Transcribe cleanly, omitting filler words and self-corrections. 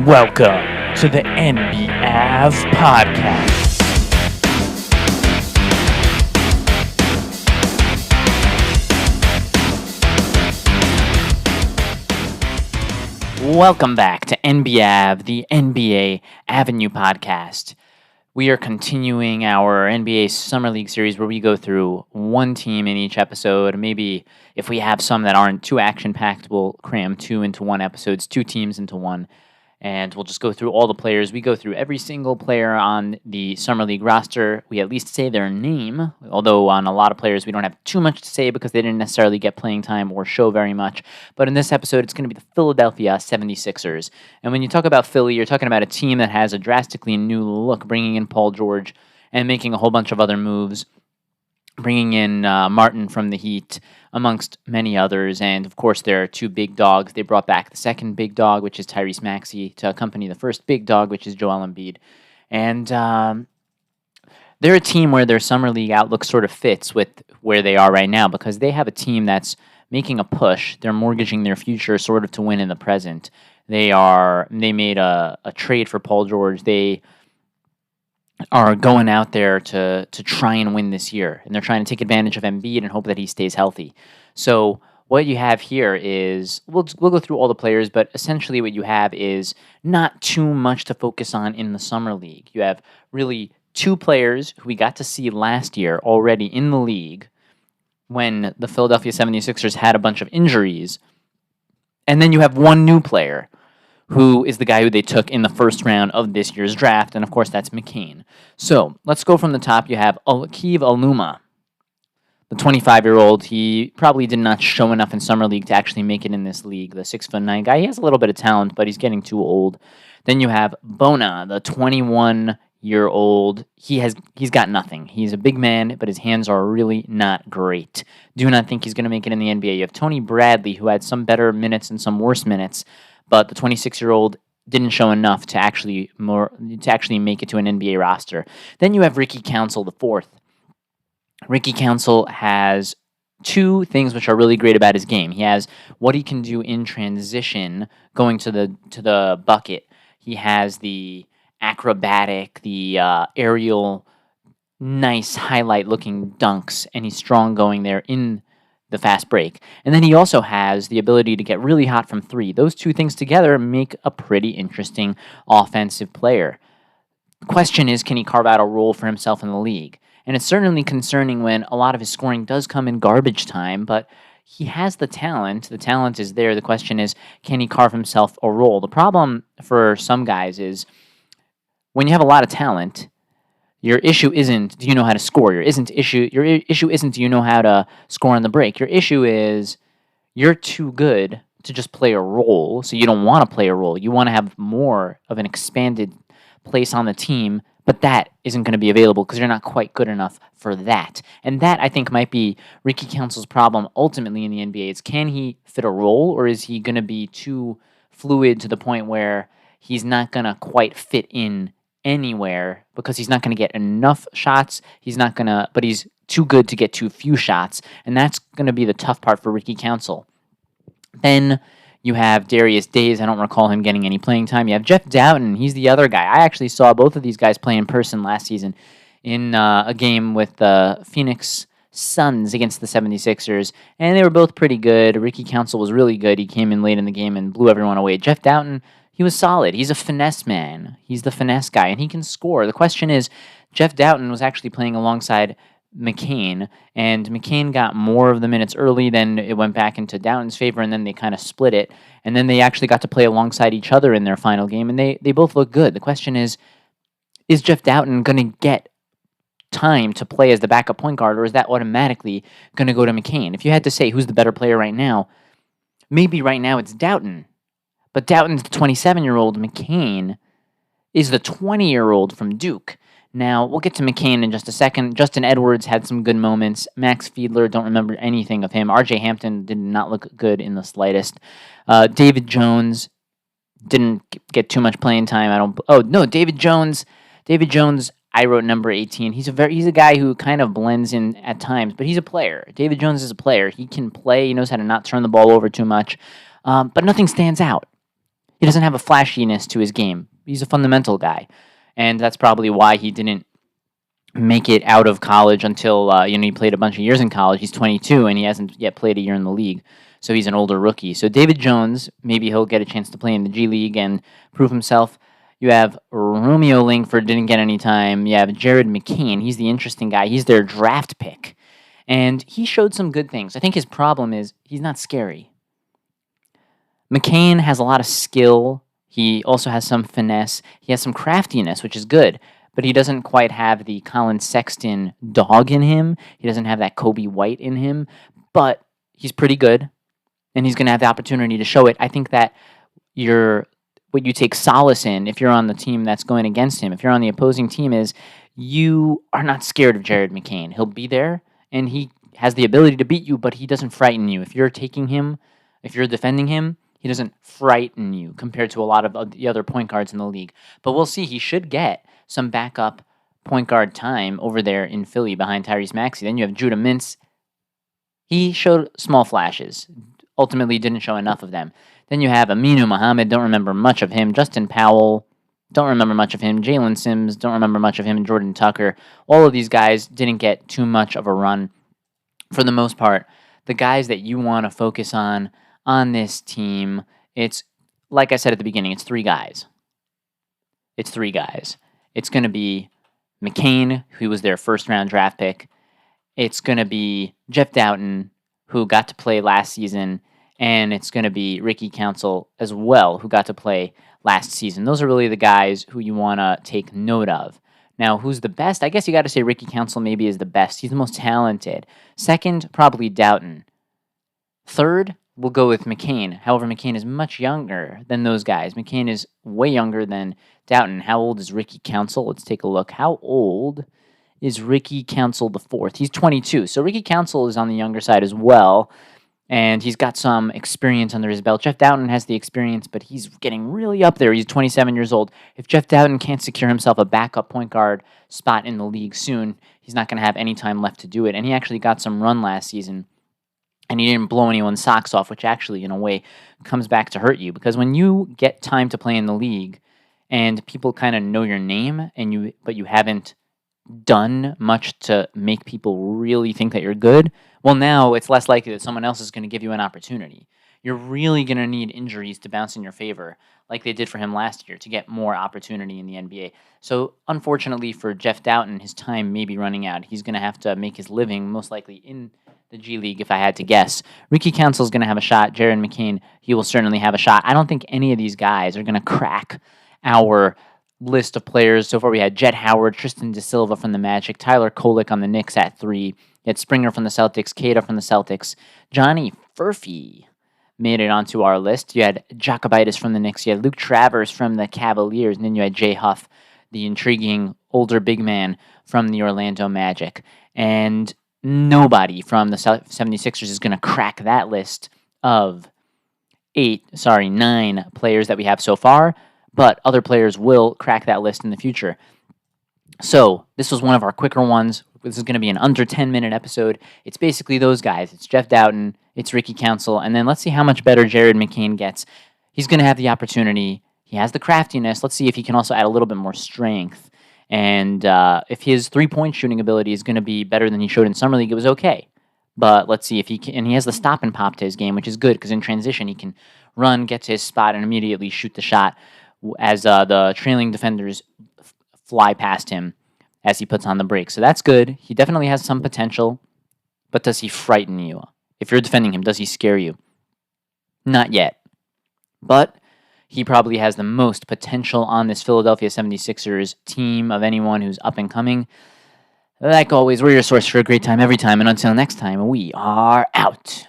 Welcome to the NBAV podcast. Welcome back to NBAV, the NBA Avenue podcast. We are continuing our NBA Summer League series where we go through one team in each episode. Maybe if we have some that aren't too action-packed, we'll cram two into one episodes, two teams into one. And we'll just go through all the players. We go through every single player on the Summer League roster. We at least say their name, although on a lot of players we don't have too much to say because they didn't necessarily get playing time or show very much. But in this episode, it's going to be the Philadelphia 76ers. And when you talk about Philly, you're talking about a team that has a drastically new look, bringing in Paul George and making a whole bunch of other moves, bringing in Martin from the Heat, amongst many others. And, of course, there are two big dogs. They brought back the second big dog, which is Tyrese Maxey, to accompany the first big dog, which is Joel Embiid. And they're a team where their summer league outlook sort of fits with where they are right now because they have a team that's making a push. They're mortgaging their future sort of to win in the present. They made a trade for Paul George. They are going out there to try and win this year. And they're trying to take advantage of Embiid and hope that he stays healthy. So what you have here is, we'll go through all the players, but essentially what you have is not too much to focus on in the Summer League. You have really two players who we got to see last year already in the league when the Philadelphia 76ers had a bunch of injuries. And then you have one new player who is the guy who they took in the first round of this year's draft, and of course that's McCain. So let's go from the top. You have Aqib Aluma, the 25-year-old. He probably did not show enough in Summer League to actually make it in this league. The 6'9" guy, he has a little bit of talent, but he's getting too old. Then you have Bona, the 21-year-old. He's got nothing. He's a big man, but his hands are really not great. Do not think he's going to make it in the NBA. You have Tony Bradley, who had some better minutes and some worse minutes, but the 26-year-old didn't show enough to actually make it to an NBA roster. Then you have Ricky Council, the fourth. Ricky Council has two things which are really great about his game. He has what he can do in transition, going to the bucket. He has the acrobatic, the aerial, nice highlight-looking dunks, and he's strong going there in the fast break. And then he also has the ability to get really hot from three. Those two things together make a pretty interesting offensive player. The question is, can he carve out a role for himself in the league? And it's certainly concerning when a lot of his scoring does come in garbage time, but he has the talent. The talent is there. The question is, can he carve himself a role? The problem for some guys is when you have a lot of talent, your issue isn't, do you know how to score? Your issue isn't, do you know how to score on the break? Your issue is, you're too good to just play a role, so you don't want to play a role. You want to have more of an expanded place on the team, but that isn't going to be available because you're not quite good enough for that. And that, I think, might be Ricky Council's problem ultimately in the NBA. It's, can he fit a role, or is he going to be too fluid to the point where he's not going to quite fit in anywhere because he's not going to get enough shots. But he's too good to get too few shots, and that's going to be the tough part for Ricky Council. Then you have Darius Days. I don't recall him getting any playing time. You have Jeff Doughton. He's the other guy. I actually saw both of these guys play in person last season in a game with the Phoenix Suns against the 76ers, and they were both pretty good. Ricky Council was really good. He came in late in the game and blew everyone away. Jeff Doughton, he was solid. He's a finesse man. He's the finesse guy, and he can score. The question is, Jeff Doughton was actually playing alongside McCain, and McCain got more of the minutes early, then it went back into Doughton's favor, and then they kind of split it, and then they actually got to play alongside each other in their final game, and they both look good. The question is Jeff Doughton going to get time to play as the backup point guard, or is that automatically going to go to McCain? If you had to say who's the better player right now, maybe right now it's Doughton. But Doughton's the 27-year-old. McCain is the 20-year-old from Duke. Now, we'll get to McCain in just a second. Justin Edwards had some good moments. Max Fiedler, don't remember anything of him. R.J. Hampton did not look good in the slightest. David Jones didn't get too much playing time. David Jones, I wrote number 18. He's a guy who kind of blends in at times, but he's a player. David Jones is a player. He can play. He knows how to not turn the ball over too much, but nothing stands out. he doesn't have a flashiness to his game. He's a fundamental guy, and that's probably why he didn't make it out of college until he played a bunch of years in college. He's 22 and he hasn't yet played a year in the league, so he's an older rookie. So David Jones, maybe he'll get a chance to play in the G League and prove himself. You have Romeo Langford, didn't get any time. You have Jared McCain. He's the interesting guy. He's their draft pick, and he showed some good things. I think his problem is he's not scary. McCain has a lot of skill. He also has some finesse. He has some craftiness, which is good. But he doesn't quite have the Colin Sexton dog in him. He doesn't have that Kobe White in him. But he's pretty good, and he's going to have the opportunity to show it. I think that what you take solace in, if you're on the team that's going against him, if you're on the opposing team, is you are not scared of Jared McCain. He'll be there, and he has the ability to beat you, but he doesn't frighten you. If you're taking him, if you're defending him, he doesn't frighten you compared to a lot of the other point guards in the league. But we'll see. He should get some backup point guard time over there in Philly behind Tyrese Maxey. Then you have Judah Mintz. He showed small flashes. Ultimately didn't show enough of them. Then you have Aminu Mohammed. Don't remember much of him. Justin Powell. Don't remember much of him. Jalen Sims. Don't remember much of him. And Jordan Tucker. All of these guys didn't get too much of a run. For the most part, the guys that you want to focus on this team, it's, like I said at the beginning, it's three guys. It's going to be McCain, who was their first-round draft pick. It's going to be Jeff Doughton, who got to play last season. And it's going to be Ricky Council as well, who got to play last season. Those are really the guys who you want to take note of. Now, who's the best? I guess you got to say Ricky Council maybe is the best. He's the most talented. Second, probably Doughton. Third, we'll go with McCain. However, McCain is much younger than those guys. McCain is way younger than Doughton. How old is Ricky Council? Let's take a look. How old is Ricky Council the fourth? He's 22. So Ricky Council is on the younger side as well, and he's got some experience under his belt. Jeff Doughton has the experience, but he's getting really up there. He's 27 years old. If Jeff Doughton can't secure himself a backup point guard spot in the league soon, he's not going to have any time left to do it. And he actually got some run last season, and he didn't blow anyone's socks off, which actually, in a way, comes back to hurt you. Because when you get time to play in the league and people kind of know your name, but you haven't done much to make people really think that you're good, well, now it's less likely that someone else is going to give you an opportunity. You're really going to need injuries to bounce in your favor, like they did for him last year, to get more opportunity in the NBA. So, unfortunately for Jeff Doughton, his time may be running out. He's going to have to make his living, most likely, in the G League, if I had to guess. Ricky Council is going to have a shot. Jared McCain, he will certainly have a shot. I don't think any of these guys are going to crack our list of players. So far, we had Jet Howard, Tristan Da Silva from the Magic, Tyler Kolek on the Knicks at 3. You had Springer from the Celtics, Keita from the Celtics, Johnny Furphy made it onto our list. You had Jacobitis from the Knicks, you had Luke Travers from the Cavaliers, and then you had Jay Huff, the intriguing older big man from the Orlando Magic. And nobody from the 76ers is going to crack that list of 9 players that we have so far, but other players will crack that list in the future. So this was one of our quicker ones. This is going to be an under 10-minute episode. It's basically those guys. It's Jeff Doughton, it's Ricky Council, and then let's see how much better Jared McCain gets. He's going to have the opportunity. He has the craftiness. Let's see if he can also add a little bit more strength. And if his three-point shooting ability is going to be better than he showed in Summer League, it was okay. But let's see if he can. And he has the stop and pop to his game, which is good because in transition he can run, get to his spot, and immediately shoot the shot as the trailing defenders fly past him as he puts on the brakes. So that's good. He definitely has some potential, but does he frighten you? If you're defending him, does he scare you? Not yet. But he probably has the most potential on this Philadelphia 76ers team of anyone who's up and coming. Like always, we're your source for a great time every time, and until next time, we are out.